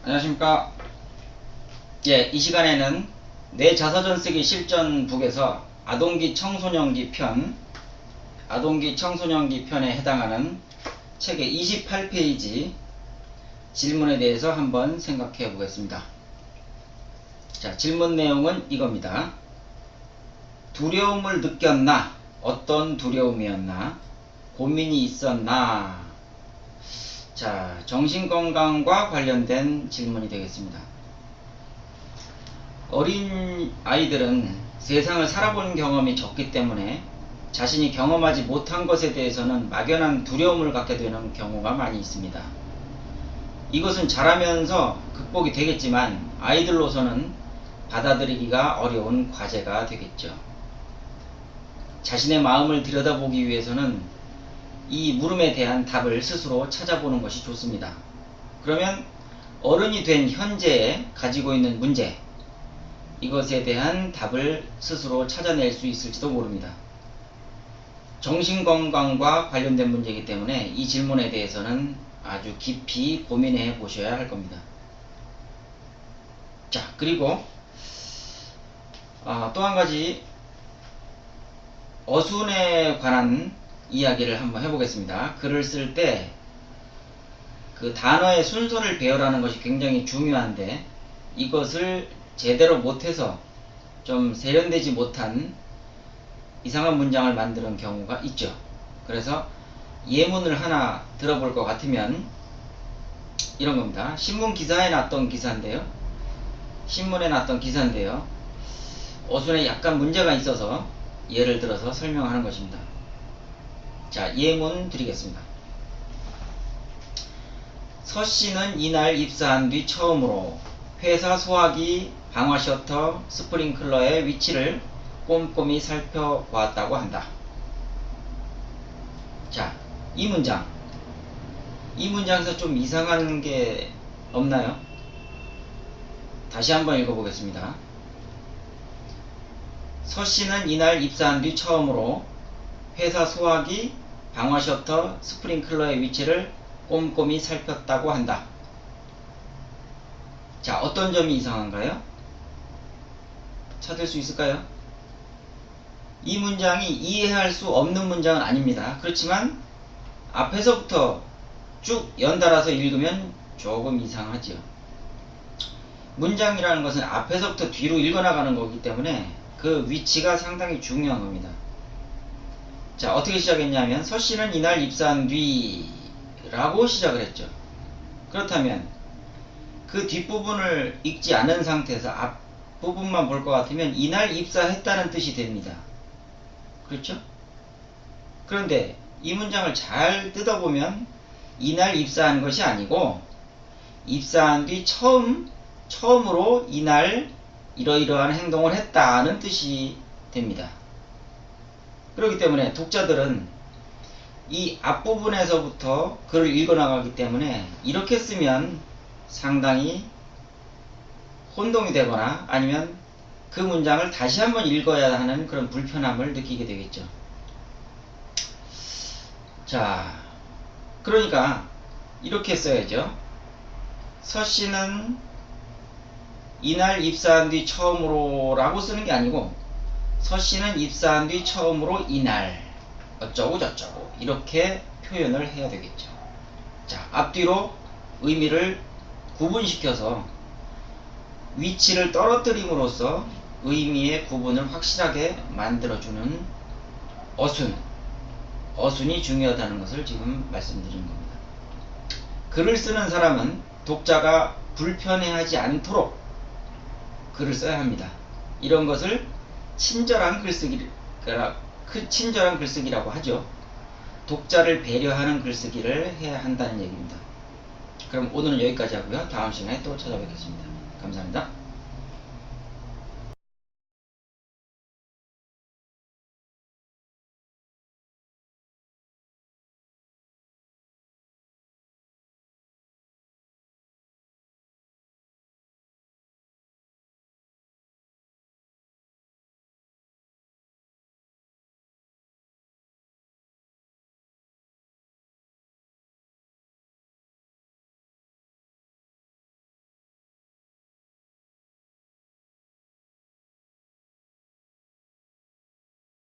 안녕하십니까. 예, 이 시간에는 내 자서전 쓰기 실전북에서 아동기 청소년기 편에 해당하는 책의 28페이지 질문에 대해서 한번 생각해 보겠습니다. 자, 질문 내용은 이겁니다. 두려움을 느꼈나? 어떤 두려움이었나? 고민이 있었나? 자, 정신건강과 관련된 질문이 되겠습니다. 어린 아이들은 세상을 살아본 경험이 적기 때문에 자신이 경험하지 못한 것에 대해서는 막연한 두려움을 갖게 되는 경우가 많이 있습니다. 이것은 자라면서 극복이 되겠지만 아이들로서는 받아들이기가 어려운 과제가 되겠죠. 자신의 마음을 들여다보기 위해서는 이 물음에 대한 답을 스스로 찾아보는 것이 좋습니다. 그러면 어른이 된 현재에 가지고 있는 문제, 이것에 대한 답을 스스로 찾아낼 수 있을지도 모릅니다. 정신건강과 관련된 문제이기 때문에 이 질문에 대해서는 아주 깊이 고민해 보셔야 할 겁니다. 자, 그리고 또 한 가지 어순에 관한 이야기를 한번 해보겠습니다. 글을 쓸 때 그 단어의 순서를 배열하는 것이 굉장히 중요한데 이것을 제대로 못해서 좀 세련되지 못한 이상한 문장을 만드는 경우가 있죠. 그래서 예문을 하나 들어볼 것 같으면 이런 겁니다. 신문에 났던 기사인데요. 어순에 약간 문제가 있어서 예를 들어서 설명하는 것입니다. 자, 예문 드리겠습니다. 서씨는 이날 입사한 뒤 처음으로 회사 소화기, 방화 셔터, 스프링클러의 위치를 꼼꼼히 살펴보았다고 한다. 자, 이 문장에서 좀 이상한 게 없나요? 다시 한번 읽어보겠습니다. 서씨는 이날 입사한 뒤 처음으로 회사 소화기, 방화 셔터, 스프링클러의 위치를 꼼꼼히 살폈다고 한다. 자, 어떤 점이 이상한가요? 찾을 수 있을까요? 이 문장이 이해할 수 없는 문장은 아닙니다. 그렇지만 앞에서부터 쭉 연달아서 읽으면 조금 이상하지요. 문장이라는 것은 앞에서부터 뒤로 읽어나가는 거기 때문에 그 위치가 상당히 중요한 겁니다. 자, 어떻게 시작했냐면 서씨는 이날 입사한 뒤 라고 시작을 했죠. 그렇다면 그 뒷부분을 읽지 않은 상태에서 앞부분만 볼 것 같으면 이날 입사했다는 뜻이 됩니다. 그렇죠? 그런데 이 문장을 잘 뜯어보면 이날 입사한 것이 아니고 입사한 뒤 처음으로 이날 이러이러한 행동을 했다는 뜻이 됩니다. 그렇기 때문에 독자들은 이 앞부분에서부터 글을 읽어나가기 때문에 이렇게 쓰면 상당히 혼동이 되거나 아니면 그 문장을 다시 한번 읽어야 하는 그런 불편함을 느끼게 되겠죠. 자, 그러니까 이렇게 써야죠. 서씨는 이날 입사한 뒤 처음으로 라고 쓰는 게 아니고 서씨는 입사한 뒤 처음으로 이날 어쩌고 저쩌고 이렇게 표현을 해야 되겠죠. 자, 앞뒤로 의미를 구분시켜서 위치를 떨어뜨림으로써 의미의 구분을 확실하게 만들어주는 어순이 중요하다는 것을 지금 말씀드리는 겁니다. 글을 쓰는 사람은 독자가 불편해하지 않도록 글을 써야 합니다. 이런 것을 친절한 글쓰기라고 하죠. 독자를 배려하는 글쓰기를 해야 한다는 얘기입니다. 그럼 오늘은 여기까지 하고요. 다음 시간에 또 찾아뵙겠습니다. 감사합니다.